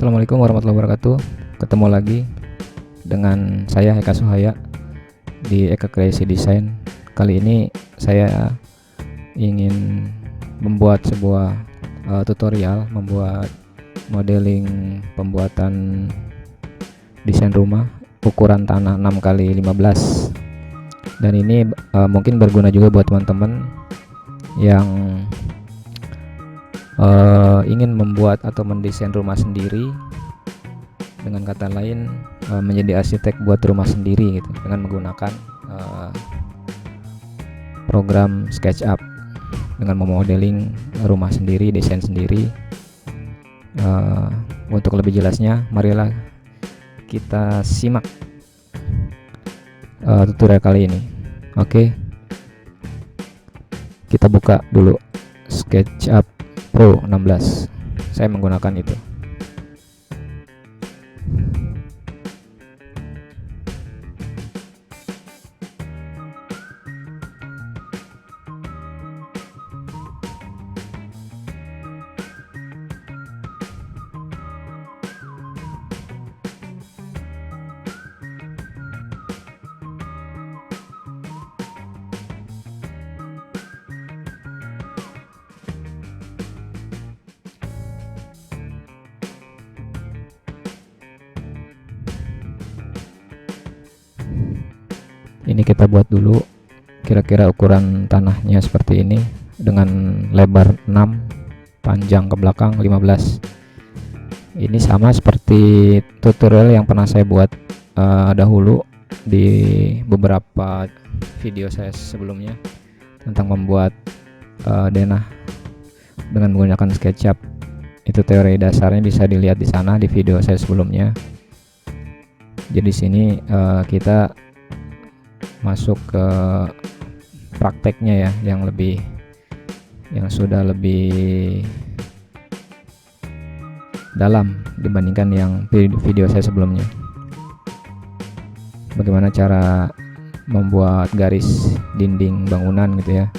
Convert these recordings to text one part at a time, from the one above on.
Assalamualaikum warahmatullahi wabarakatuh. Ketemu lagi dengan saya Eka Suhaya di Eka Creasi Design. Kali ini saya ingin membuat sebuah tutorial membuat modeling pembuatan desain rumah ukuran tanah 6x15. Dan ini mungkin berguna juga buat teman-teman yang ingin membuat atau mendesain rumah sendiri, dengan kata lain menjadi arsitek buat rumah sendiri gitu, dengan menggunakan program SketchUp, dengan memodeling rumah sendiri, desain sendiri. Untuk lebih jelasnya, marilah kita simak tutorial kali ini. Oke, kita buka dulu SketchUp Pro 16. Saya menggunakan itu. Ini kita buat dulu kira-kira ukuran tanahnya seperti ini, dengan lebar 6, panjang ke belakang 15. Ini sama seperti tutorial yang pernah saya buat dahulu di beberapa video saya sebelumnya tentang membuat denah dengan menggunakan SketchUp. Itu teori dasarnya bisa dilihat di sana di video saya sebelumnya. Jadi sini kita masuk ke prakteknya ya, yang sudah lebih dalam dibandingkan yang video saya sebelumnya. Bagaimana cara membuat garis dinding bangunan gitu ya.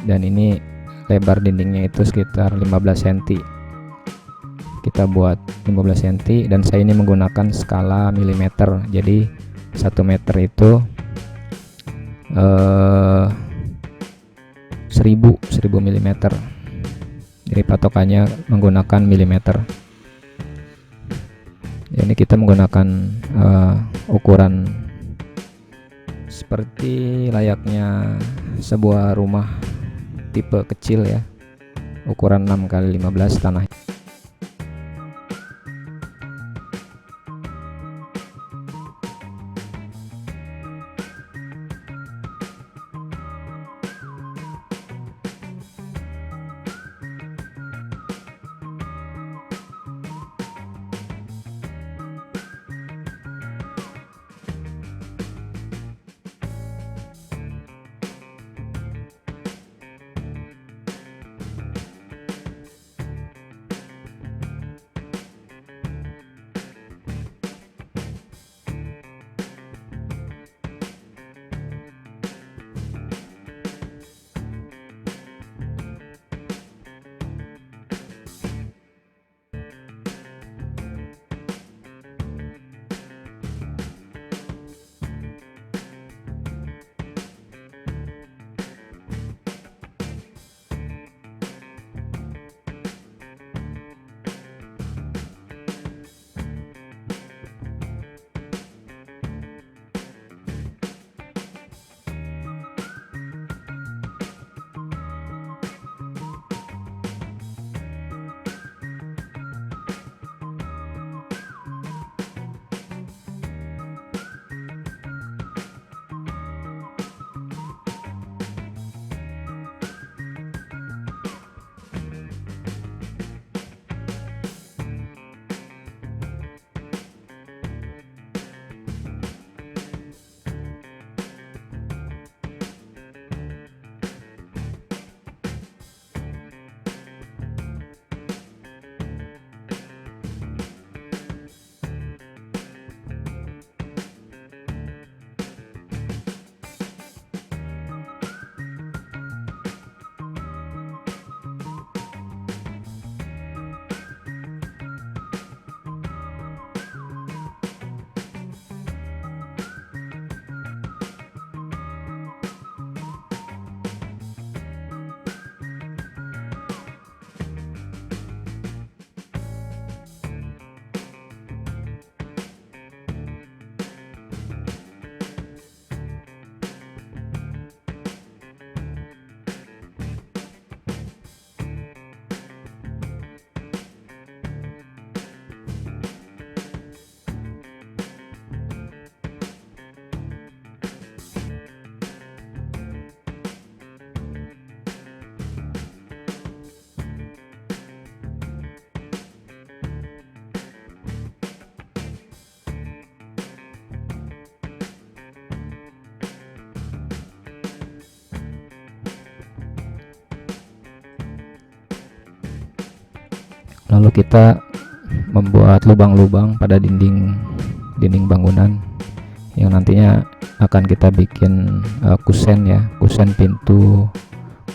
Dan ini lebar dindingnya itu sekitar 15 cm. Kita buat 15 cm, dan saya ini menggunakan skala milimeter. Jadi 1 meter itu 1000 mm. Jadi patokannya menggunakan milimeter. Ini kita menggunakan ukuran seperti layaknya sebuah rumah tipe kecil ya, ukuran 6x15 tanah. Lalu kita membuat lubang-lubang pada dinding bangunan yang nantinya akan kita bikin kusen ya, kusen pintu,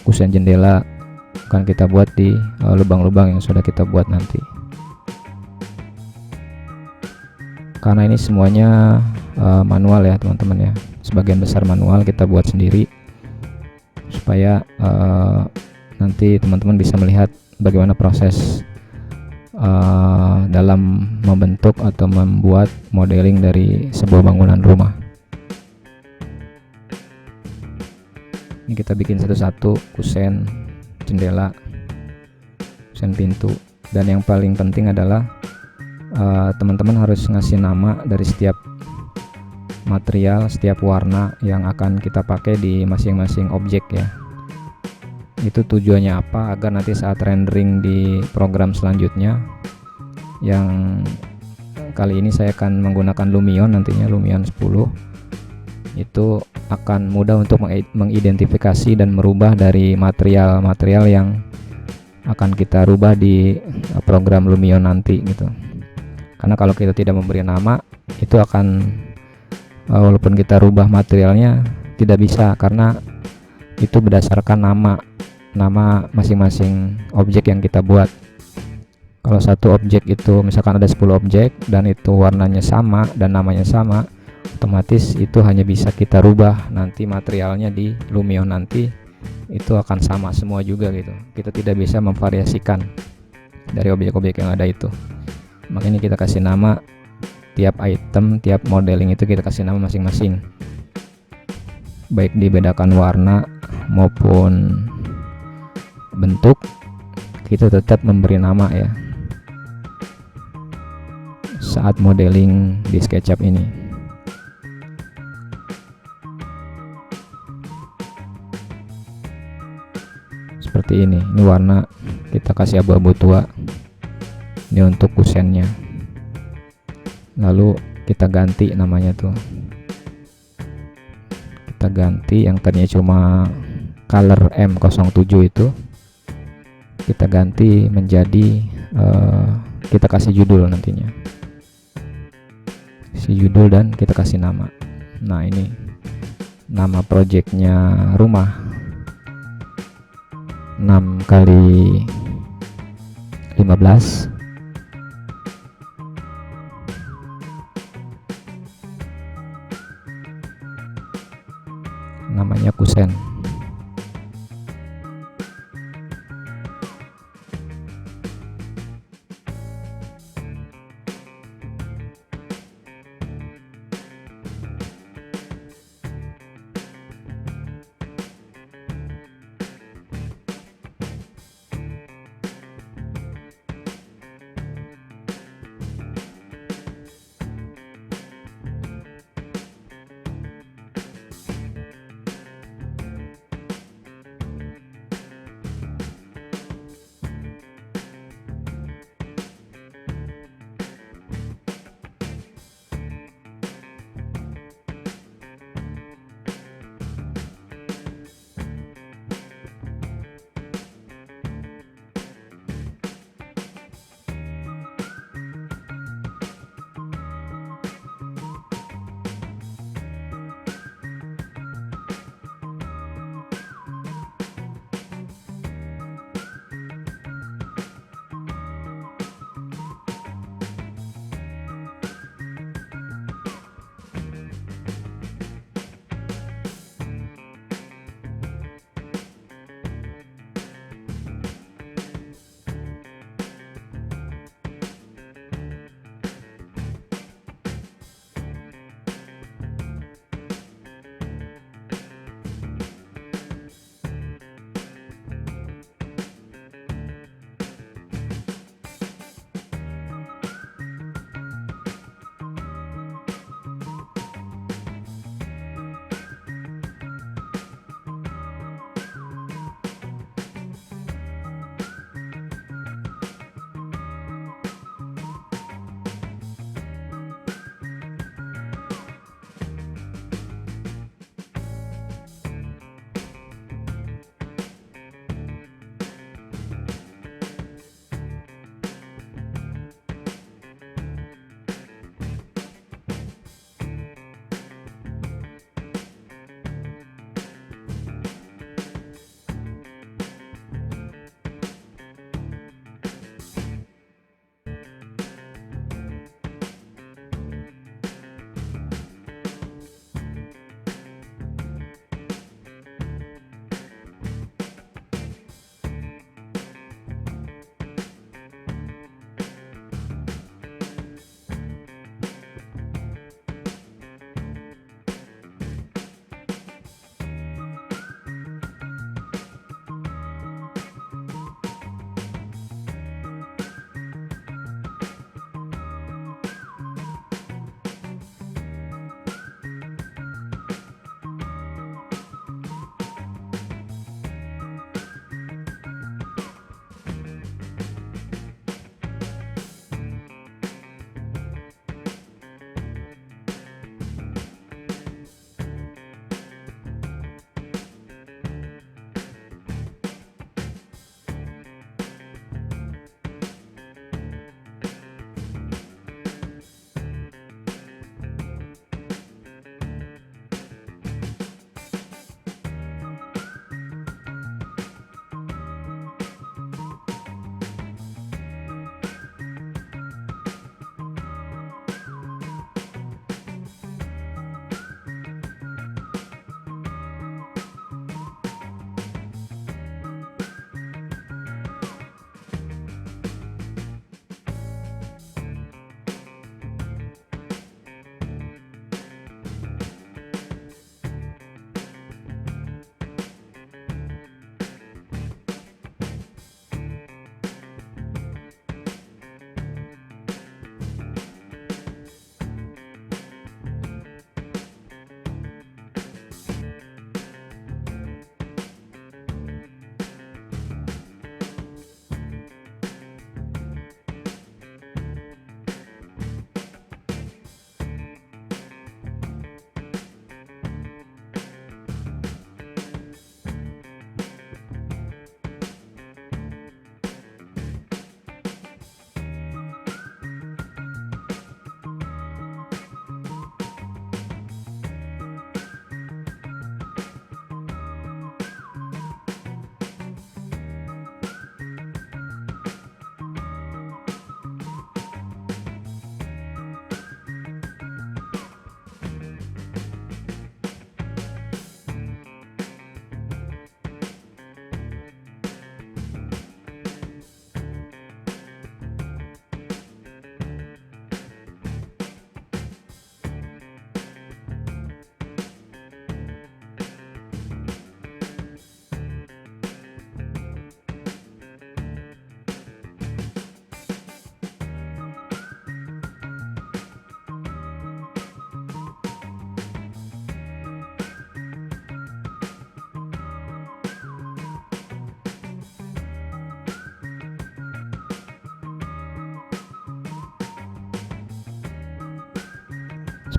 kusen jendela akan kita buat di lubang-lubang yang sudah kita buat nanti. Karena ini semuanya manual ya teman-teman ya, sebagian besar manual kita buat sendiri supaya nanti teman-teman bisa melihat bagaimana proses dalam membentuk atau membuat modeling dari sebuah bangunan rumah. Ini kita bikin satu-satu kusen jendela, kusen pintu, dan yang paling penting adalah teman-teman harus ngasih nama dari setiap material, setiap warna yang akan kita pakai di masing-masing objek ya. Itu tujuannya apa? Agar nanti saat rendering di program selanjutnya, yang kali ini saya akan menggunakan Lumion, nantinya Lumion 10, itu akan mudah untuk mengidentifikasi dan merubah dari material-material yang akan kita rubah di program Lumion nanti gitu. Karena kalau kita tidak memberi nama, itu akan walaupun kita rubah materialnya tidak bisa, karena itu berdasarkan nama masing-masing objek yang kita buat. Kalau satu objek itu misalkan ada 10 objek dan itu warnanya sama dan namanya sama, otomatis itu hanya bisa kita rubah nanti materialnya di Lumion nanti itu akan sama semua juga gitu. Kita tidak bisa memvariasikan dari objek-objek yang ada itu. Makanya kita kasih nama tiap item, tiap modeling itu kita kasih nama masing-masing, baik dibedakan warna maupun bentuk, kita tetap memberi nama ya saat modeling di SketchUp ini. Seperti ini warna kita kasih abu-abu tua, ini untuk kusennya. Lalu kita ganti namanya tuh, kita ganti yang tadinya cuma color M07 itu kita ganti menjadi kita kasih judul nantinya, si judul, dan kita kasih nama. Nah ini nama projectnya rumah 6 kali 15, namanya kusen.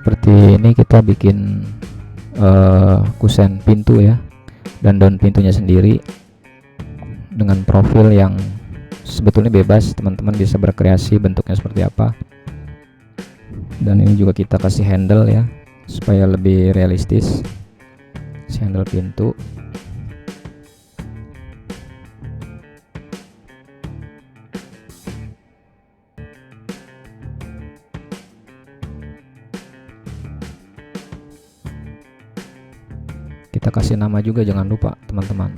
seperti ini kita bikin kusen pintu ya, dan daun pintunya sendiri dengan profil yang sebetulnya bebas, teman-teman bisa berkreasi bentuknya seperti apa. Dan ini juga kita kasih handle ya supaya lebih realistis, handle pintu. Kita kasih nama juga, jangan lupa teman-teman,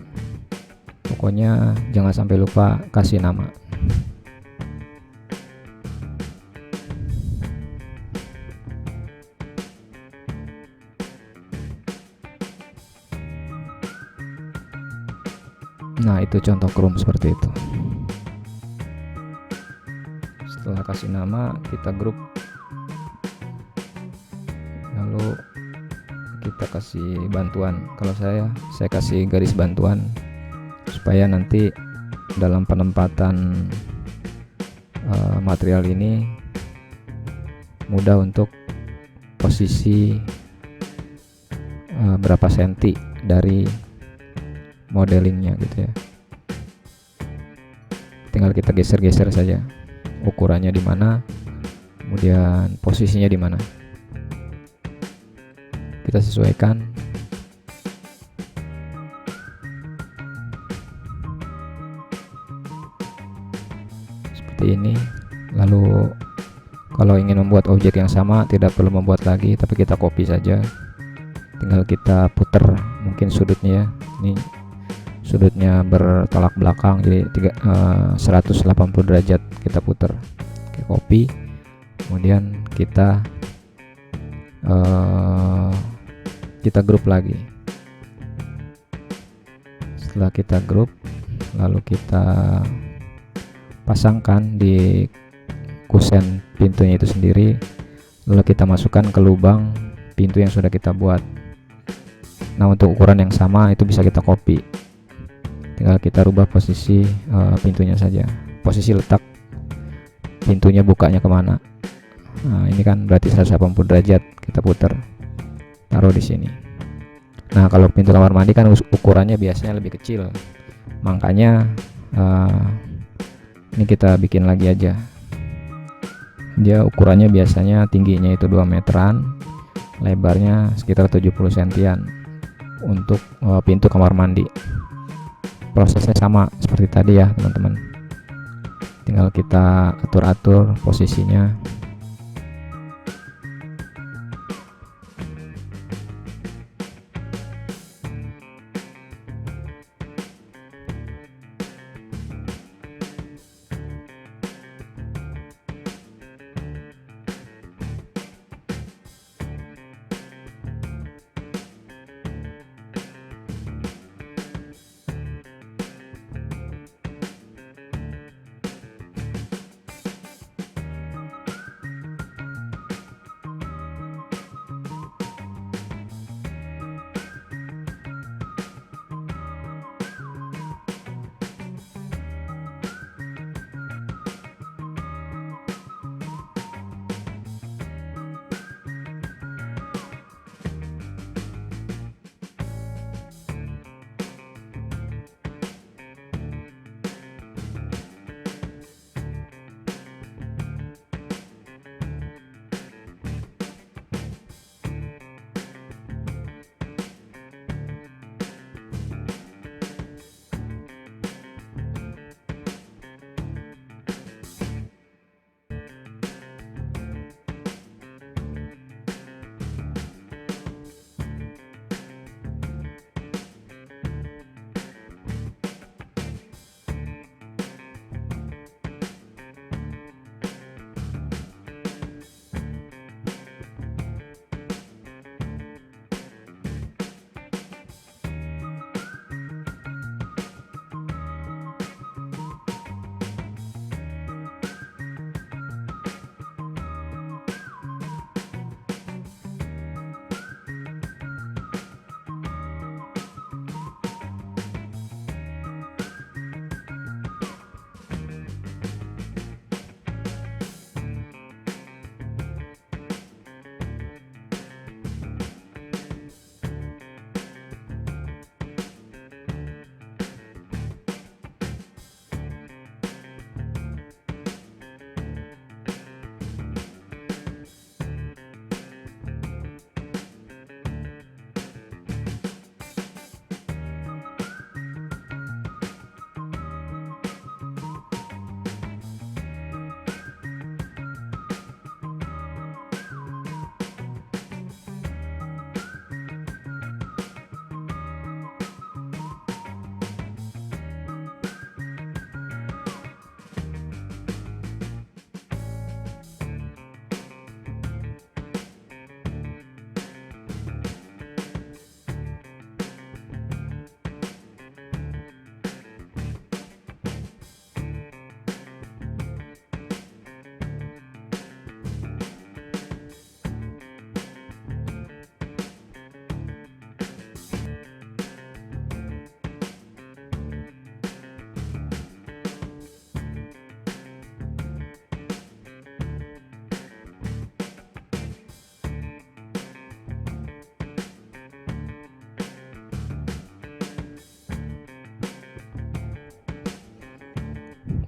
pokoknya jangan sampai lupa kasih nama. Nah, itu contoh room seperti itu. Setelah kasih nama, kita grup, lalu kita kasih bantuan. Kalau saya kasih garis bantuan supaya nanti dalam penempatan material ini mudah untuk posisi berapa senti dari modelingnya gitu ya. Tinggal kita geser-geser saja ukurannya di mana, kemudian posisinya di mana, kita sesuaikan. Seperti ini. Lalu kalau ingin membuat objek yang sama tidak perlu membuat lagi, tapi kita copy saja, tinggal kita puter mungkin sudutnya ya. Ini sudutnya bertolak belakang, jadi 180 derajat kita puter. Oke, copy, kemudian kita grup lagi. Setelah kita grup, lalu kita pasangkan di kusen pintunya itu sendiri, lalu kita masukkan ke lubang pintu yang sudah kita buat. Nah, untuk ukuran yang sama itu bisa kita copy, tinggal kita rubah posisi pintunya saja, posisi letak pintunya bukanya kemana. Nah, ini kan berarti 180 derajat, kita putar, taruh di sini. Nah, kalau pintu kamar mandi kan ukurannya biasanya lebih kecil, makanya ini kita bikin lagi aja. Dia ukurannya biasanya tingginya itu 2 meteran, lebarnya sekitar 70 sentian untuk pintu kamar mandi. Prosesnya sama seperti tadi ya teman-teman, tinggal kita atur-atur posisinya.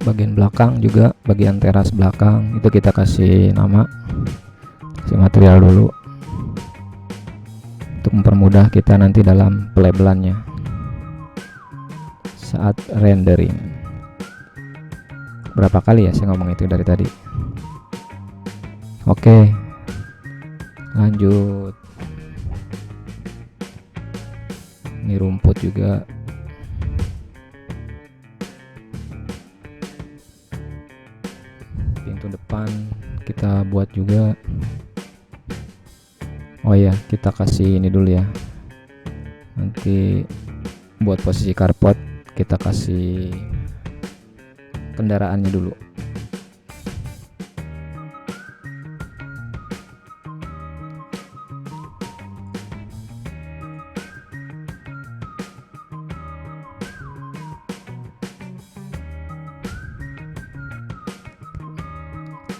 bagian belakang juga, bagian teras belakang itu kita kasih nama, kasih material dulu untuk mempermudah kita nanti dalam pelabelannya saat rendering. Berapa kali ya saya ngomong itu dari tadi. Oke, lanjut. Ini rumput juga. Pintu depan kita buat juga. Oh ya, kita kasih ini dulu ya. Nanti buat posisi carport kita kasih kendaraannya dulu.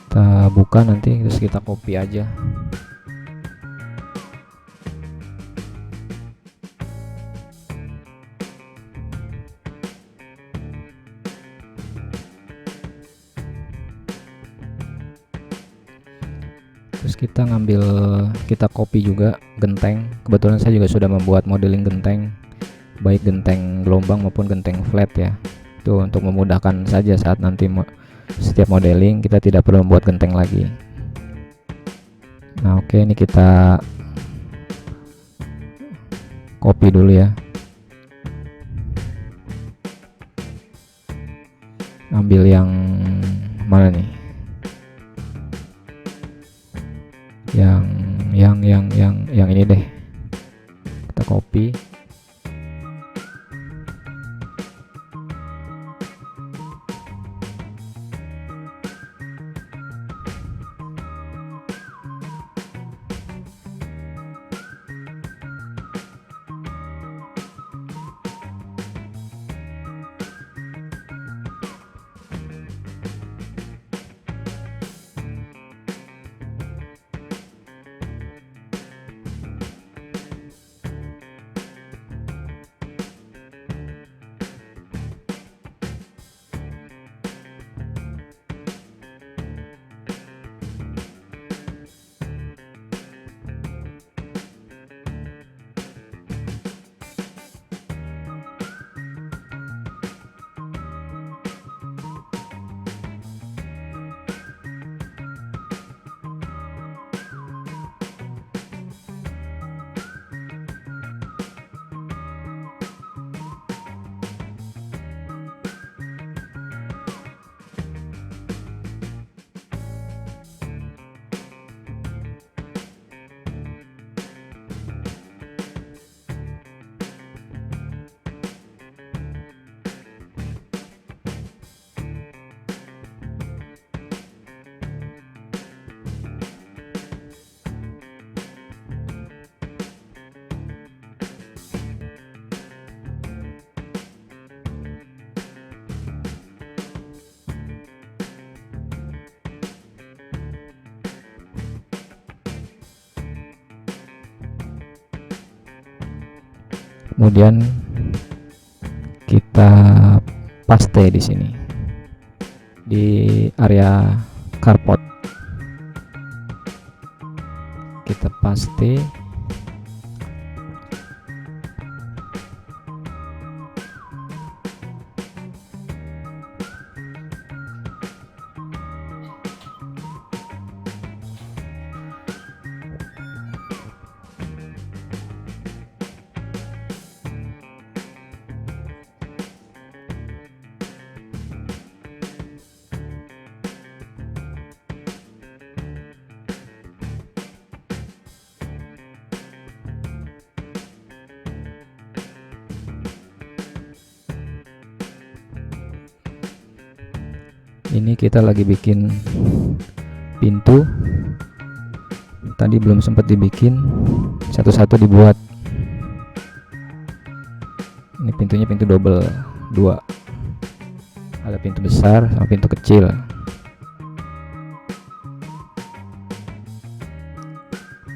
Kita buka nanti, terus kita copy aja. Terus kita ngambil, kita copy juga genteng. Kebetulan saya juga sudah membuat modeling genteng, baik genteng gelombang maupun genteng flat ya. Itu untuk memudahkan saja saat nanti setiap modeling kita tidak perlu membuat genteng lagi. Nah oke, ini kita copy dulu ya. Ambil yang mana nih? Yang ini deh. Kita copy. Kemudian kita paste di sini di area carport, kita paste. Ini kita lagi bikin pintu, tadi belum sempat dibikin, satu-satu dibuat. Ini pintunya pintu double, dua, ada pintu besar sama pintu kecil.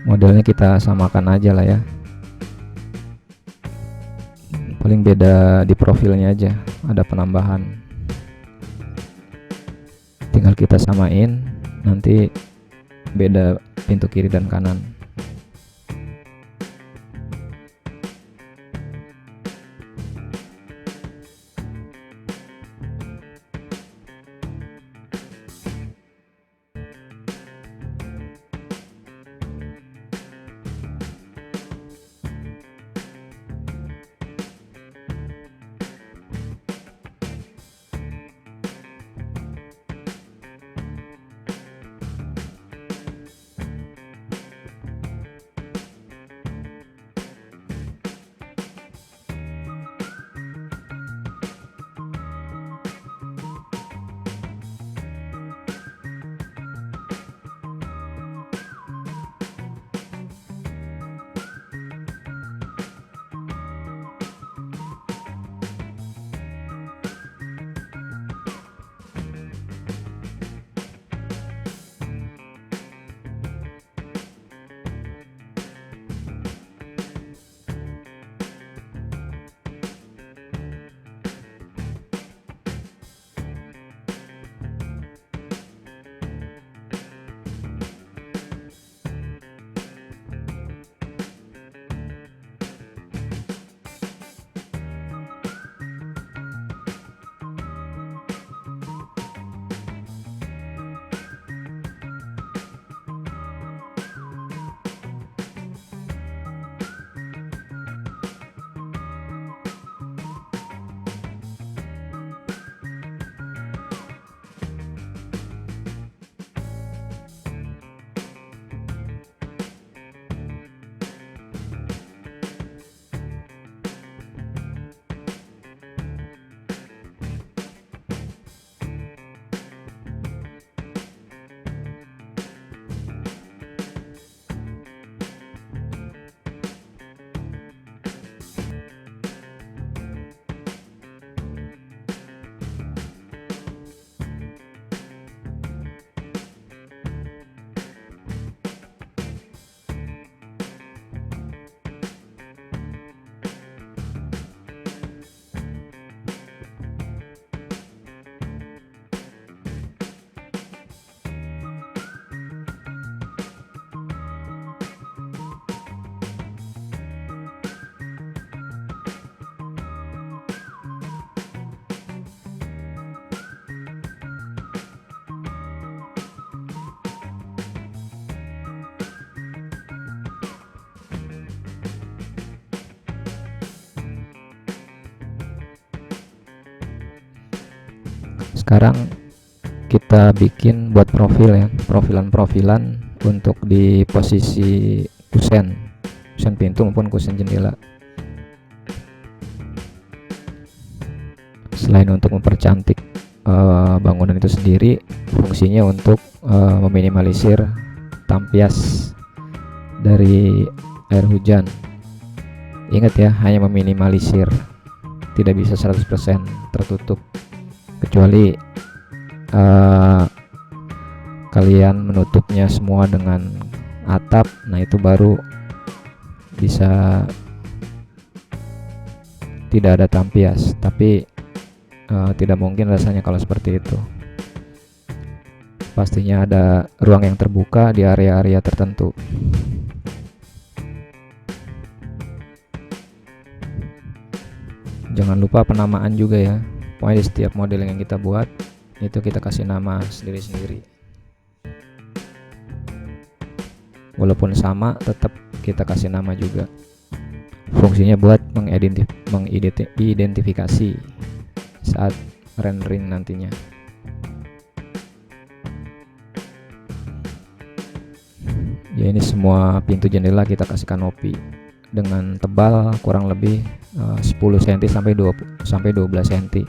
Modelnya kita samakan aja lah ya, paling beda di profilnya aja, ada penambahan. tinggal kita samain, nanti beda pintu kiri dan kanan. Sekarang kita bikin buat profil ya, profilan untuk di posisi kusen pintu maupun kusen jendela. Selain untuk mempercantik bangunan itu sendiri, fungsinya untuk meminimalisir tampias dari air hujan. Ingat ya, hanya meminimalisir, tidak bisa 100% tertutup, kecuali kalian menutupnya semua dengan atap. Nah, itu baru bisa tidak ada tampias, tapi tidak mungkin rasanya kalau seperti itu. Pastinya ada ruang yang terbuka di area-area tertentu. Jangan lupa penamaan juga ya. Pokoknya di setiap model yang kita buat itu kita kasih nama sendiri-sendiri. Walaupun sama, tetap kita kasih nama juga. Fungsinya buat mengidentifikasi saat rendering nantinya. Ya, ini semua pintu jendela kita kasih kanopi dengan tebal kurang lebih 10 cm sampai 12 cm.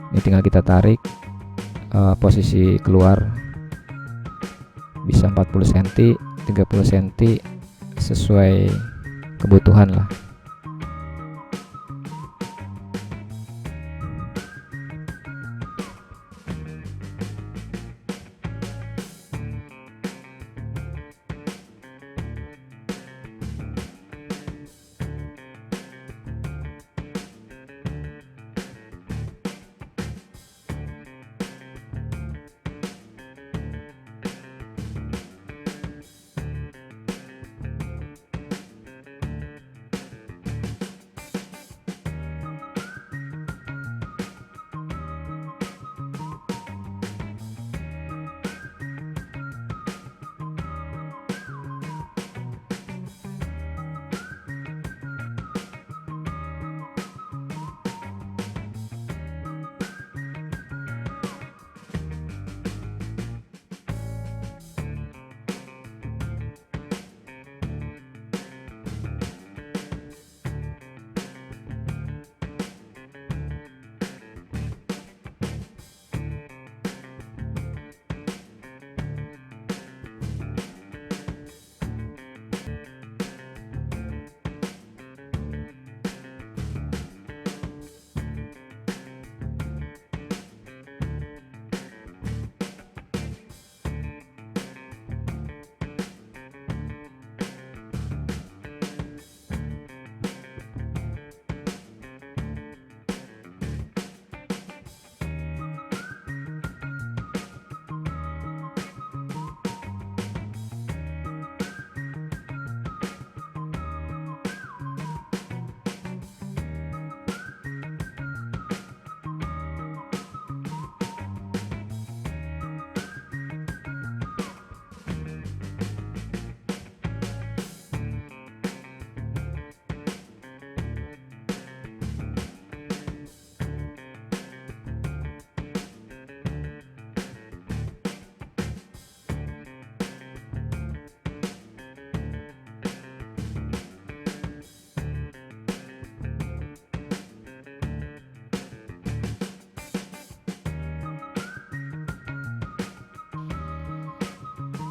Ini tinggal kita tarik, posisi keluar bisa 40 cm, 30 cm, sesuai kebutuhan lah.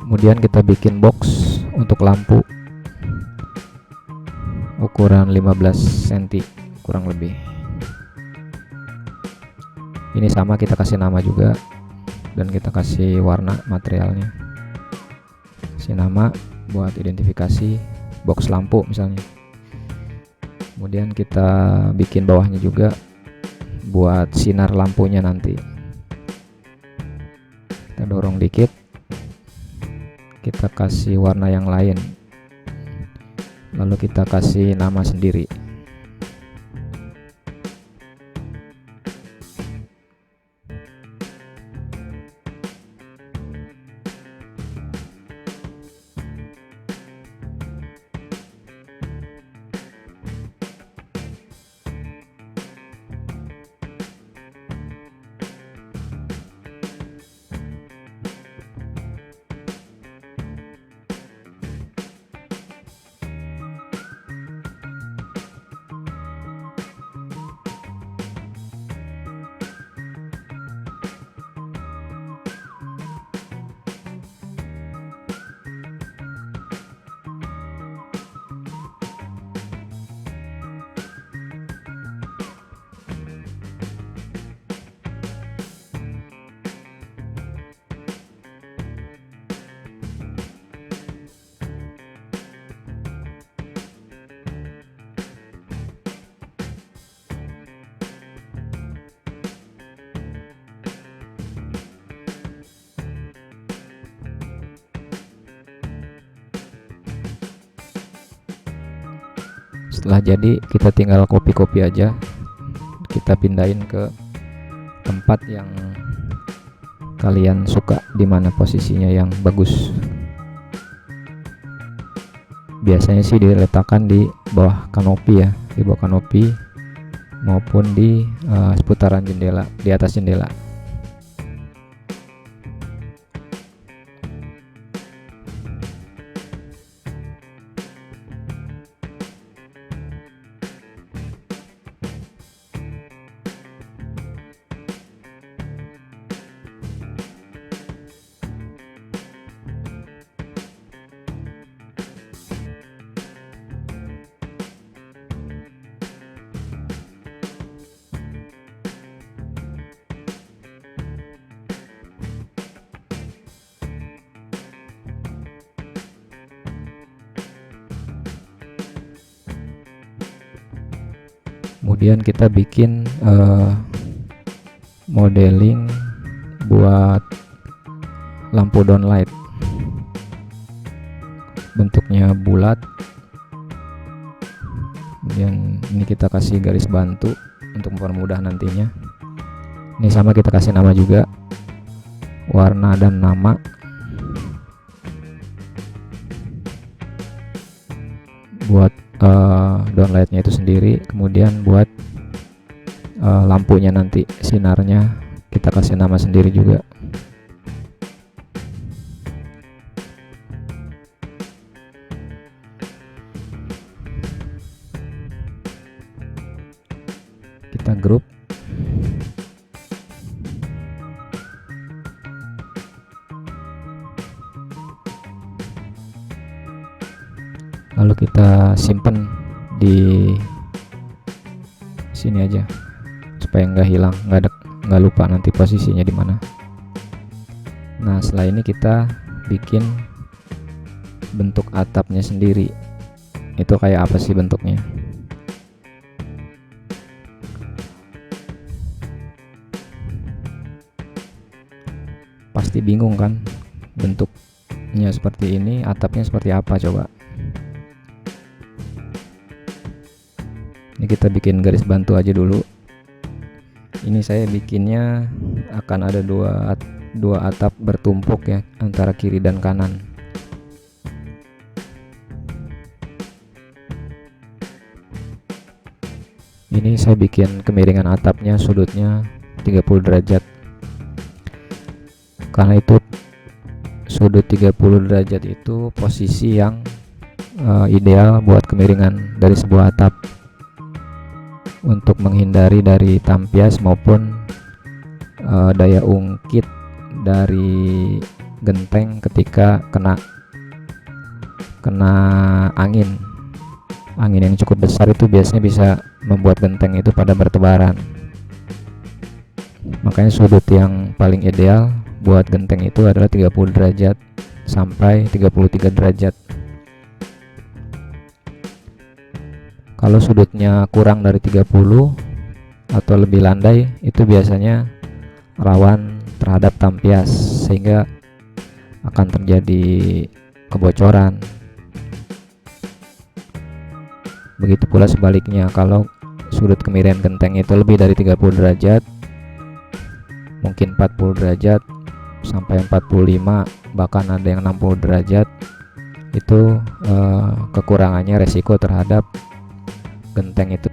Kemudian kita bikin box untuk lampu ukuran 15 cm kurang lebih. Ini sama, kita kasih nama juga dan kita kasih warna materialnya, kasih nama buat identifikasi box lampu misalnya. Kemudian kita bikin bawahnya juga buat sinar lampunya nanti. Kita dorong dikit, kita kasih warna yang lain, lalu kita kasih nama sendiri. Setelah jadi, kita tinggal copy aja, kita pindahin ke tempat yang kalian suka, dimana posisinya yang bagus. Biasanya sih diletakkan di bawah kanopi ya, di bawah kanopi maupun di seputaran jendela, di atas jendela. Kemudian kita bikin modeling buat lampu downlight, bentuknya bulat. Kemudian ini kita kasih garis bantu untuk mempermudah nantinya. Ini sama, kita kasih nama juga, warna dan nama. Buat downlightnya itu sendiri, kemudian buat lampunya nanti, sinarnya kita kasih nama sendiri juga. Kita grup. Lalu kita simpen di sini aja supaya nggak hilang, nggak lupa nanti posisinya di mana. Nah, setelah ini kita bikin bentuk atapnya sendiri. Itu kayak apa sih bentuknya? Pasti bingung kan, bentuknya seperti ini, atapnya seperti apa coba? Ini kita bikin garis bantu aja dulu. Ini saya bikinnya akan ada dua atap bertumpuk ya, antara kiri dan kanan. Ini saya bikin kemiringan atapnya, sudutnya 30 derajat. Karena itu sudut 30 derajat itu posisi yang ideal buat kemiringan dari sebuah atap, untuk menghindari dari tampias maupun daya ungkit dari genteng ketika kena angin yang cukup besar. Itu biasanya bisa membuat genteng itu pada bertebaran. Makanya sudut yang paling ideal buat genteng itu adalah 30 derajat sampai 33 derajat. Kalau sudutnya kurang dari 30 atau lebih landai, itu biasanya rawan terhadap tampias sehingga akan terjadi kebocoran. Begitu pula sebaliknya, kalau sudut kemiringan genteng itu lebih dari 30 derajat, mungkin 40 derajat sampai 45, bahkan ada yang 60 derajat, itu kekurangannya resiko terhadap genteng itu.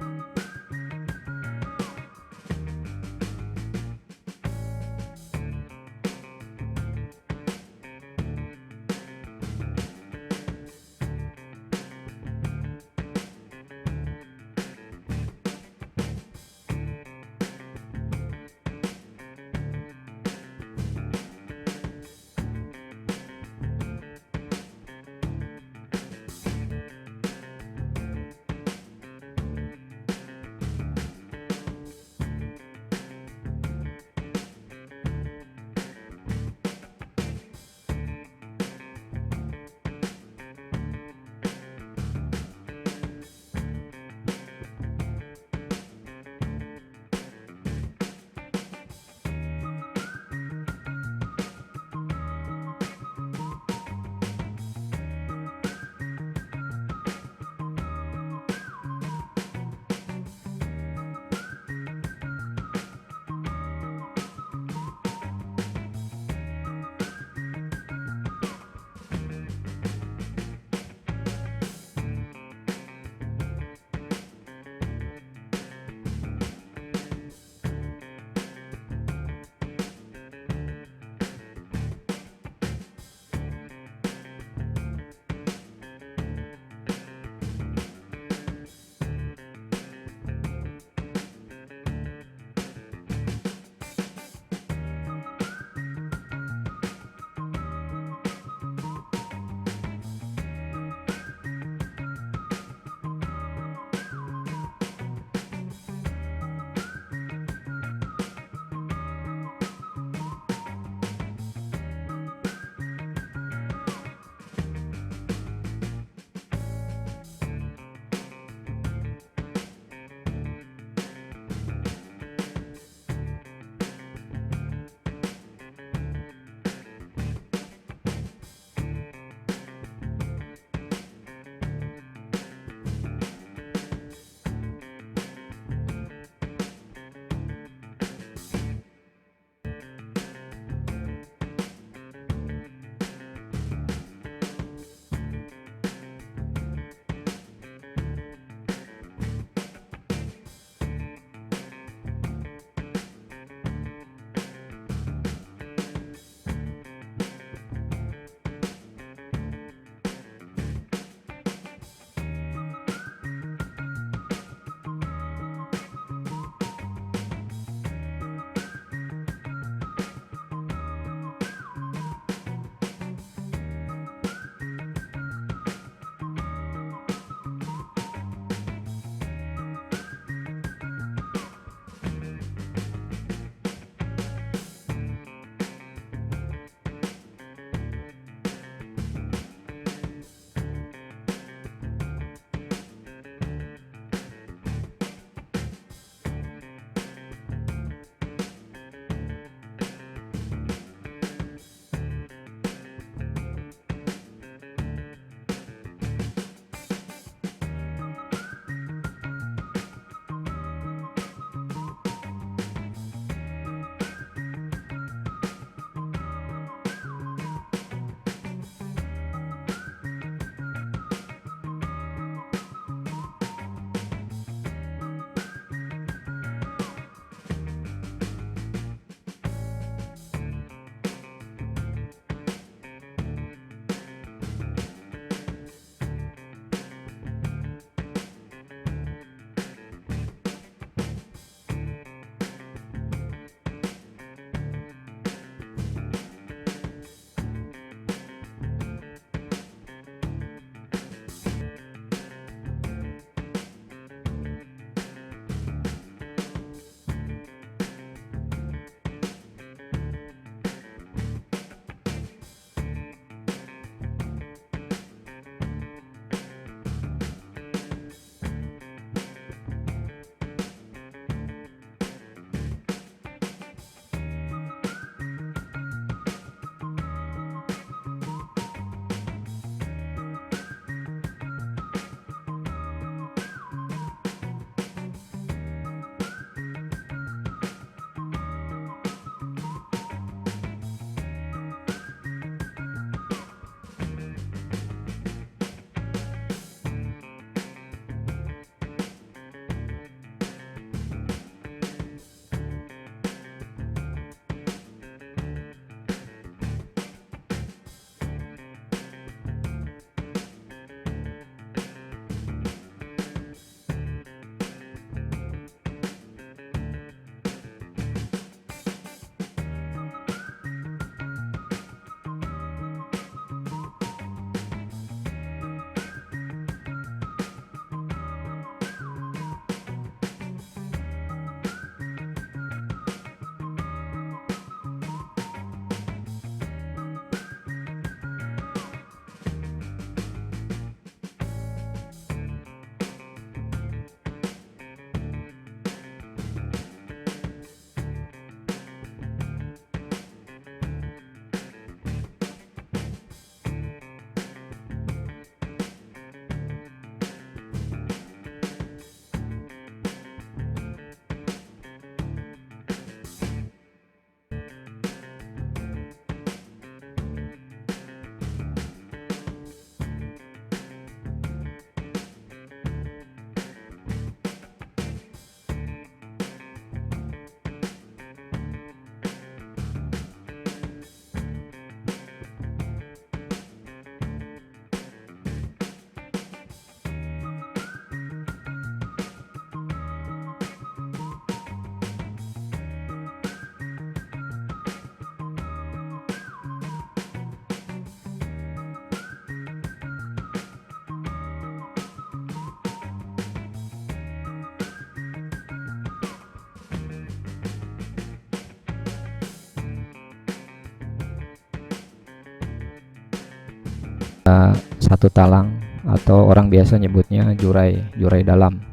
satu talang atau orang biasa nyebutnya jurai dalam.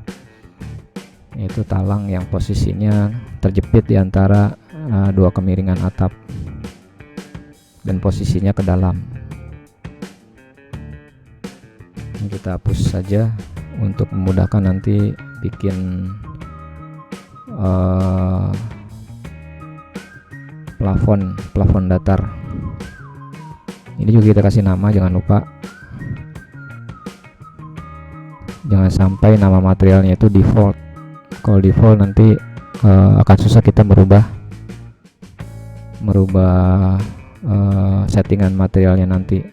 Itu talang yang posisinya terjepit di antara dua kemiringan atap dan posisinya ke dalam. Ini kita hapus saja untuk memudahkan nanti bikin plafon datar. Ini juga kita kasih nama, jangan lupa. Jangan sampai nama materialnya itu default. Kalau default nanti akan susah kita merubah settingan materialnya nanti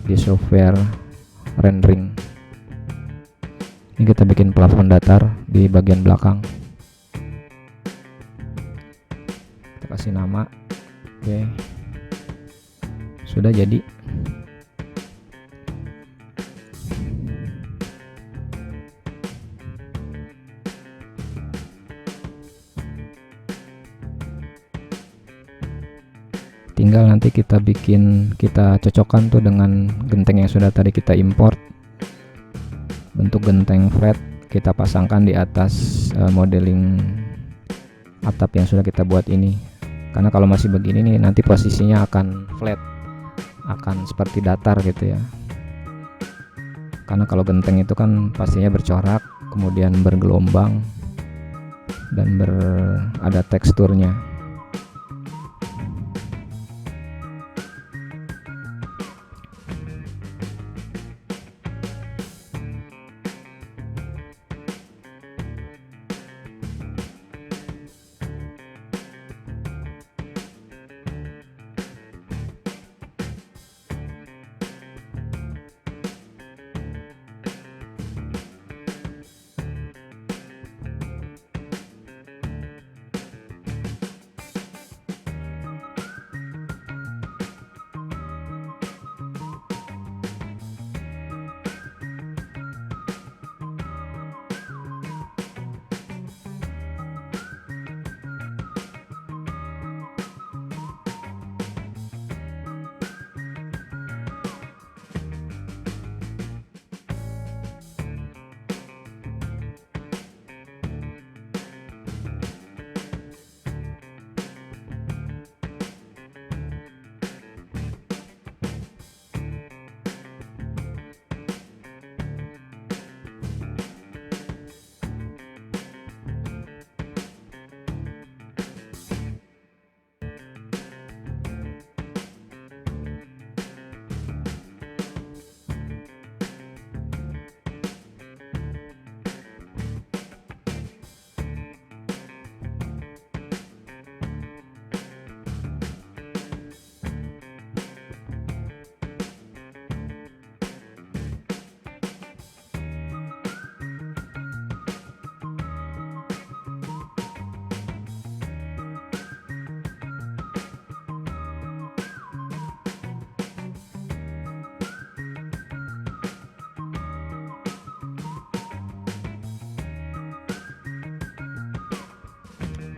di software rendering. Ini kita bikin plafon datar di bagian belakang. Kita kasih nama. Oke. Sudah jadi. Tinggal nanti kita cocokkan tuh dengan genteng yang sudah tadi kita import. Bentuk genteng flat kita pasangkan di atas modeling atap yang sudah kita buat ini. Karena kalau masih begini nih nanti posisinya akan flat, akan seperti datar gitu ya. Karena kalau genteng itu kan pastinya bercorak, kemudian bergelombang dan ada teksturnya.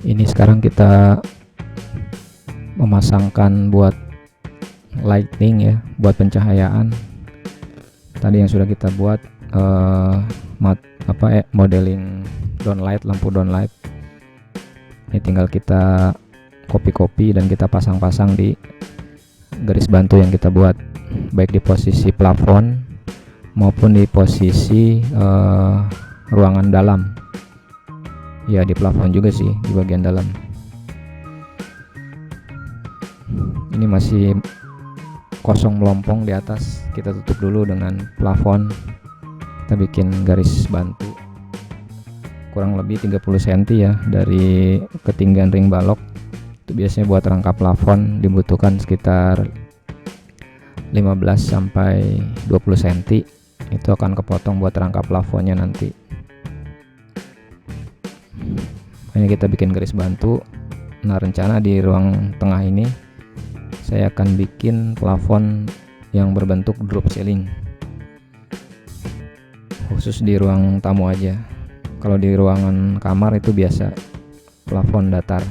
Ini sekarang kita memasangkan buat lighting ya, buat pencahayaan. Tadi yang sudah kita buat modeling downlight, lampu downlight. Ini tinggal kita copy dan kita pasang-pasang di garis bantu yang kita buat, baik di posisi plafon maupun di posisi ruangan dalam. Ya, di plafon juga sih, di bagian dalam. Ini masih kosong melompong di atas, kita tutup dulu dengan plafon. Kita bikin garis bantu kurang lebih 30 cm ya dari ketinggian ring balok. Itu biasanya buat rangka plafon dibutuhkan sekitar 15 sampai 20 cm. Itu akan kepotong buat rangka plafonnya nanti. Ini kita bikin garis bantu. Nah, rencana di ruang tengah ini saya akan bikin plafon yang berbentuk drop ceiling, khusus di ruang tamu aja. Kalau di ruangan kamar itu biasa plafon datar.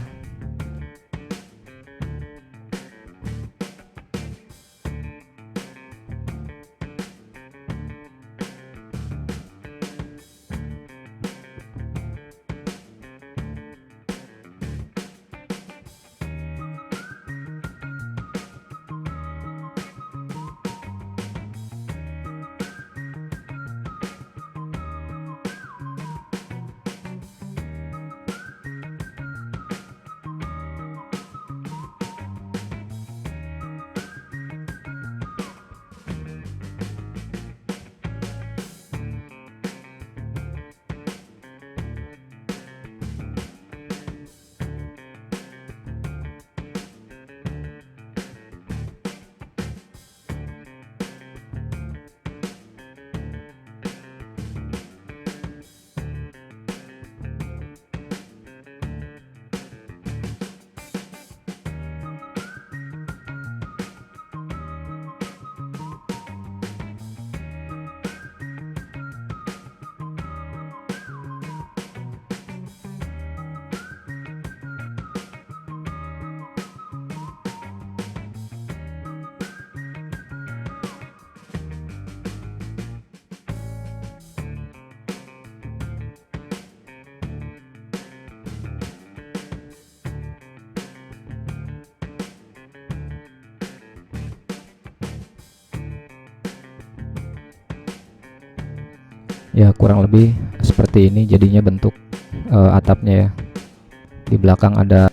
Ya kurang lebih seperti ini jadinya bentuk atapnya ya. Di belakang ada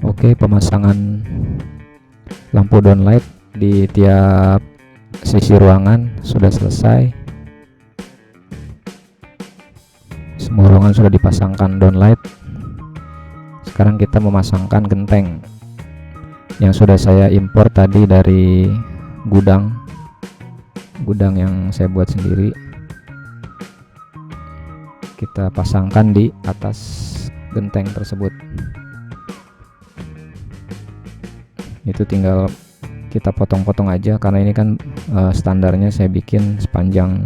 oke, pemasangan lampu downlight di tiap sisi ruangan sudah selesai. Semua ruangan sudah dipasangkan downlight. Sekarang kita memasangkan genteng yang sudah saya impor tadi dari gudang yang saya buat sendiri. Kita pasangkan di atas genteng tersebut. Itu tinggal kita potong-potong aja karena ini kan standarnya saya bikin sepanjang,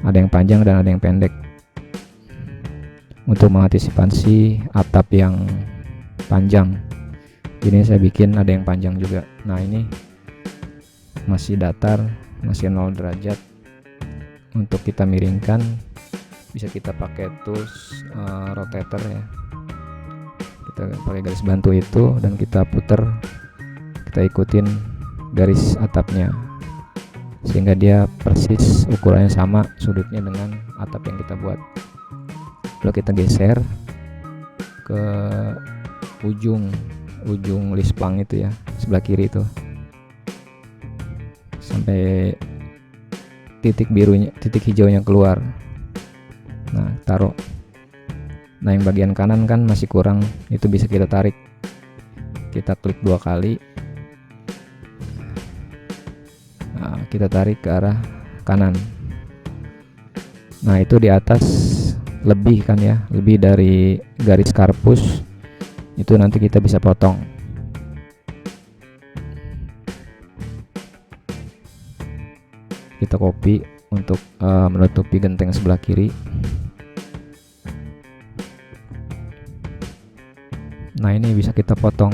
ada yang panjang dan ada yang pendek untuk mengantisipasi atap yang panjang. Ini saya bikin ada yang panjang juga. Nah, ini masih datar, masih 0 derajat. Untuk kita miringkan bisa kita pakai tools rotator ya, kita pakai garis bantu itu dan kita putar, kita ikutin garis atapnya sehingga dia persis ukurannya sama sudutnya dengan atap yang kita buat. Lalu kita geser ke ujung list plank itu ya, sebelah kiri itu, sampai titik birunya, titik hijaunya keluar. Nah, taruh. Nah, yang bagian kanan kan masih kurang, itu bisa kita tarik. Kita klik 2 kali. Nah, kita tarik ke arah kanan. Nah, itu di atas lebih kan ya, lebih dari garis karpus. Itu nanti kita bisa potong. Kita copy untuk menutupi genteng sebelah kiri. Nah, ini bisa kita potong.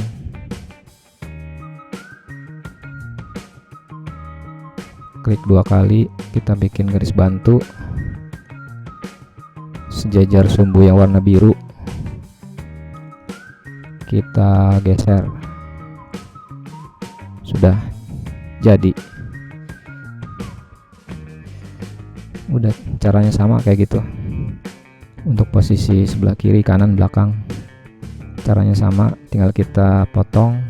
Klik 2 kali, kita bikin garis bantu sejajar sumbu yang warna biru. Kita geser. Sudah jadi. Udah, caranya sama kayak gitu. Untuk posisi sebelah kiri, kanan, belakang, caranya sama, tinggal kita potong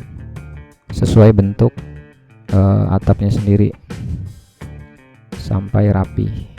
sesuai bentuk atapnya sendiri sampai rapi.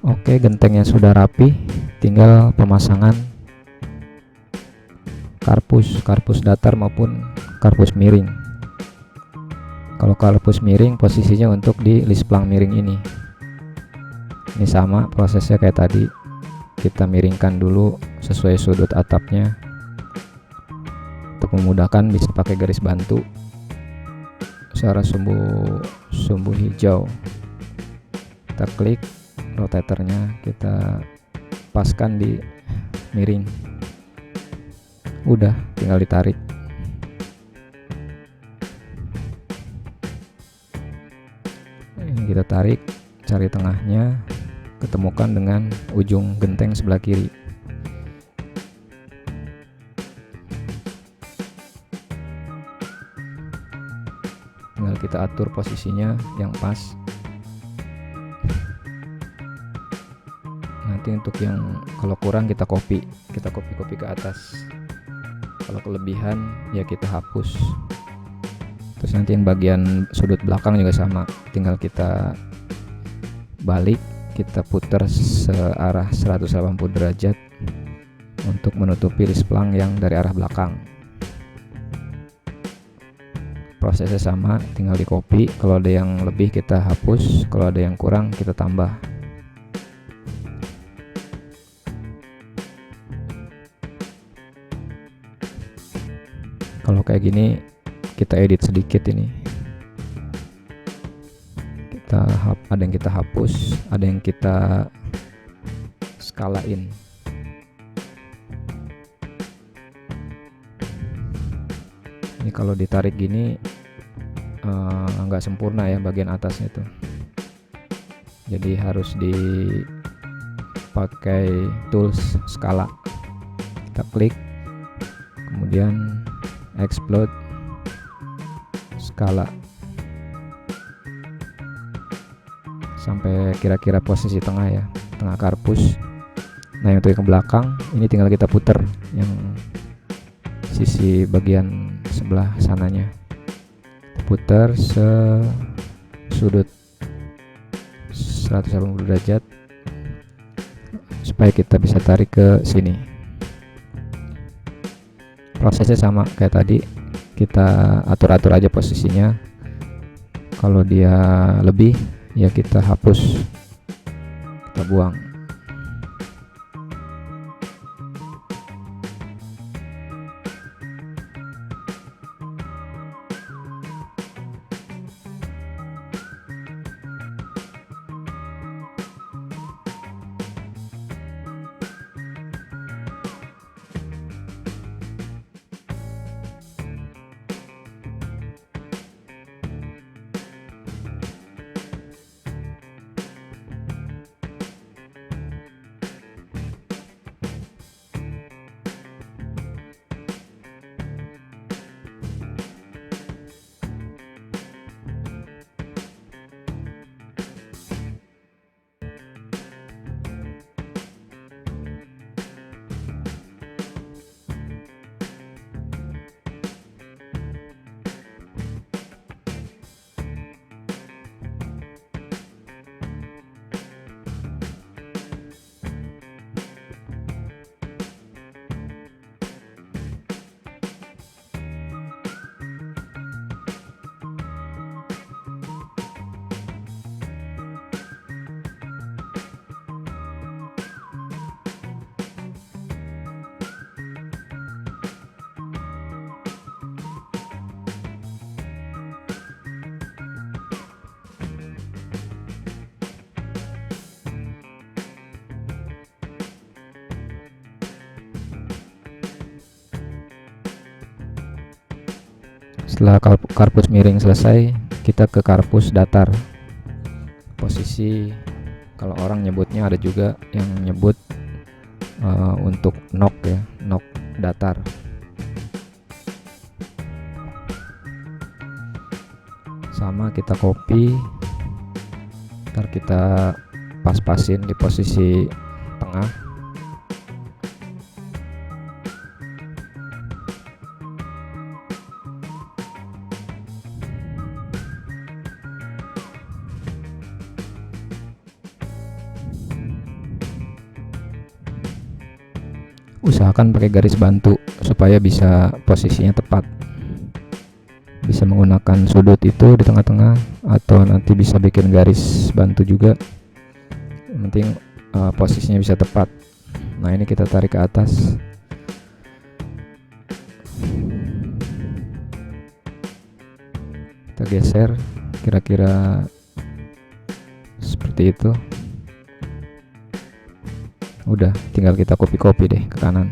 Oke, gentengnya sudah rapi, tinggal pemasangan karpus datar maupun karpus miring. Kalau karpus miring posisinya untuk di lisplang miring ini sama prosesnya kayak tadi, kita miringkan dulu sesuai sudut atapnya. Untuk memudahkan bisa pakai garis bantu searah sumbu hijau, kita klik rotatornya, kita paskan di miring, udah tinggal ditarik. Ini kita tarik, cari tengahnya, ketemukan dengan ujung genteng sebelah kiri. Tinggal kita atur posisinya yang pas. Nanti untuk yang kalau kurang kita copy ke atas. Kalau kelebihan ya kita hapus. Terus nanti yang bagian sudut belakang juga sama, tinggal kita balik, kita putar searah 180 derajat untuk menutupi lisplang yang dari arah belakang. Prosesnya sama, tinggal di copy, kalau ada yang lebih kita hapus, kalau ada yang kurang kita tambah. Kalau kayak gini kita edit sedikit, ini ada yang kita hapus, ada yang kita skalain. Ini kalau ditarik gini nggak sempurna ya bagian atasnya tuh, jadi harus dipakai tools skala. Kita klik, kemudian explode, skala sampai kira-kira posisi tengah ya, tengah karpus. Nah yang untuk yang ke belakang ini tinggal kita puter yang sisi bagian sebelah sananya, putar sudut 180 derajat supaya kita bisa tarik ke sini. Prosesnya sama kayak tadi, kita atur-atur aja posisinya. Kalau dia lebih ya kita hapus, kita buang. Setelah karpus miring selesai, kita ke karpus datar. Posisi kalau orang nyebutnya, ada juga yang nyebut untuk nok ya, nok datar. Sama kita copy, ntar kita pas-pasin di posisi tengah. Usahakan pakai garis bantu supaya bisa posisinya tepat, bisa menggunakan sudut itu di tengah-tengah atau nanti bisa bikin garis bantu juga, yang penting posisinya bisa tepat. Nah, ini kita tarik ke atas. Kita geser kira-kira seperti itu. Udah, tinggal kita copy deh ke kanan.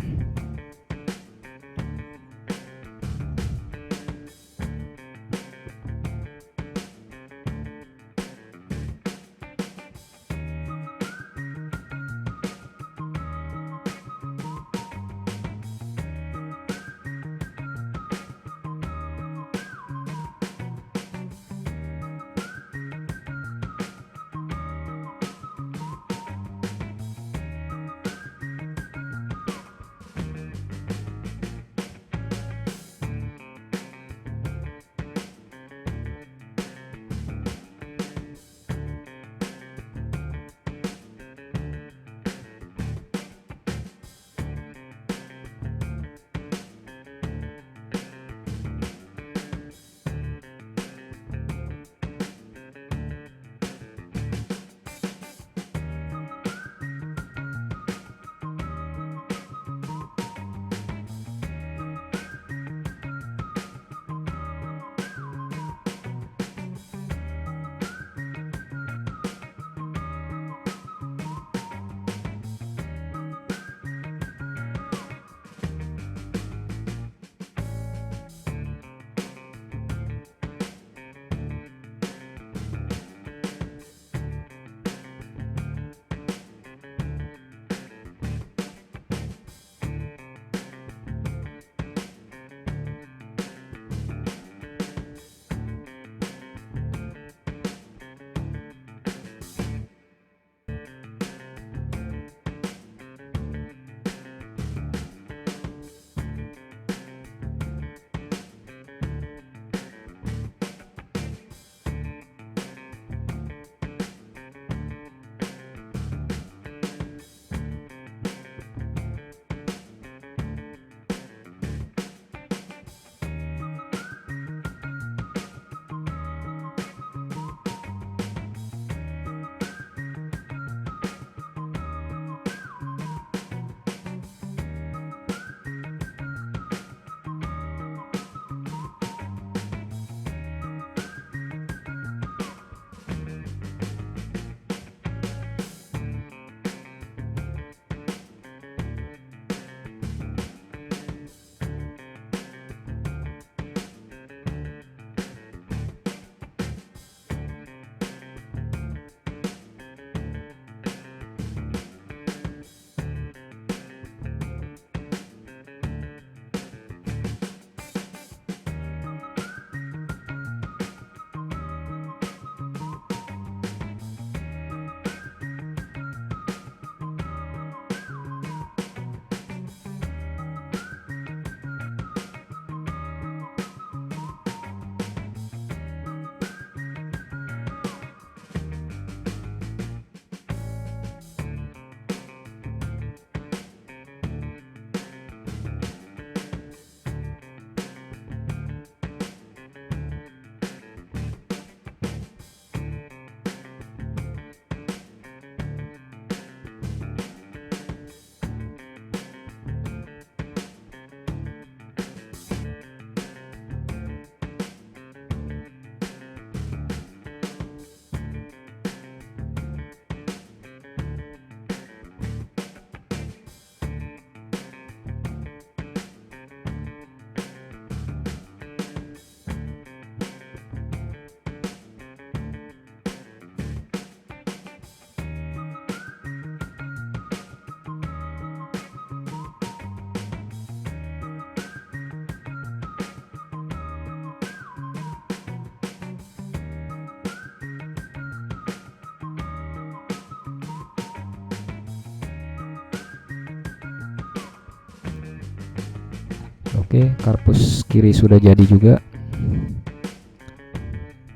Oke, karpus kiri sudah jadi juga.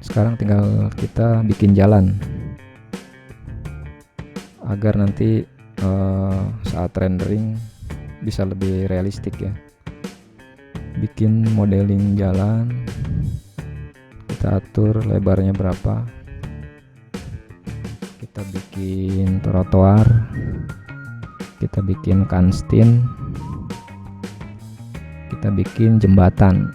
Sekarang tinggal kita bikin jalan agar nanti saat rendering bisa lebih realistik ya. Bikin modeling jalan, kita atur lebarnya berapa, kita bikin trotoar, kita bikin kanstin, kita bikin jembatan.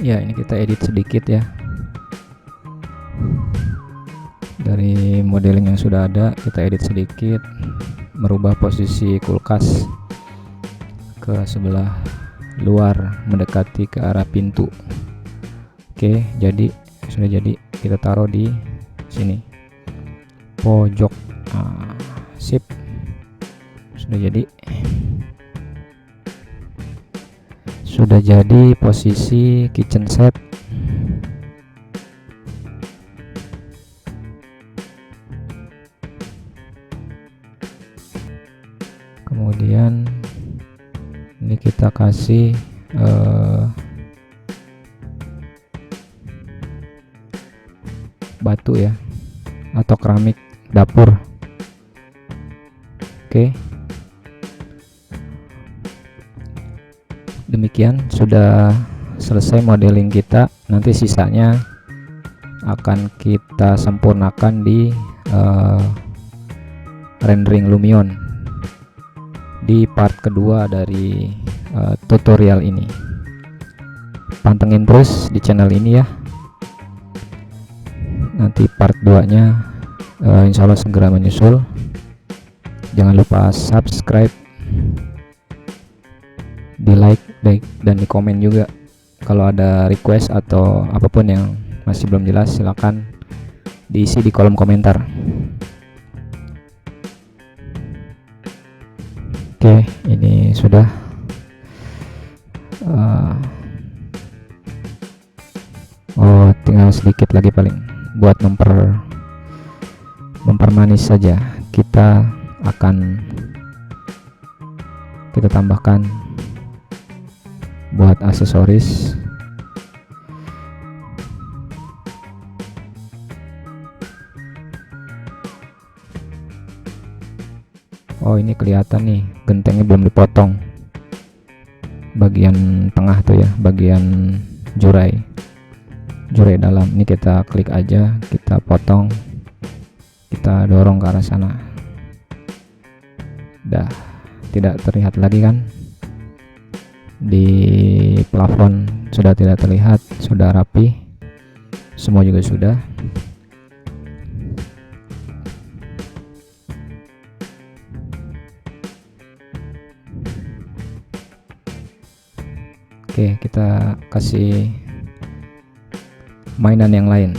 Ya, ini kita edit sedikit ya dari modeling yang sudah ada. Kita edit sedikit, merubah posisi kulkas ke sebelah luar mendekati ke arah pintu. Oke, jadi sudah jadi. Kita taruh di sini pojok. Sip, sudah jadi. Sudah jadi posisi kitchen set. Kemudian ini kita kasih batu ya, atau keramik dapur. Oke, demikian sudah selesai modeling kita. Nanti sisanya akan kita sempurnakan di rendering Lumion di part kedua dari tutorial ini. Pantengin terus di channel ini ya, nanti part 2 nya insya Allah segera menyusul. Jangan lupa subscribe, di like dan di komen juga. Kalau ada request atau apapun yang masih belum jelas, silahkan diisi di kolom komentar. Oke, ini sudah tinggal sedikit lagi paling buat mempermanis saja. Kita tambahkan buat aksesoris. Oh, ini kelihatan nih gentengnya belum dipotong, bagian tengah tuh ya, bagian jurai dalam. Ini kita klik aja, kita potong, kita dorong ke arah sana. Dah tidak terlihat lagi kan, di plafon sudah tidak terlihat, sudah rapi semua juga sudah. Oke, kita kasih mainan yang lain.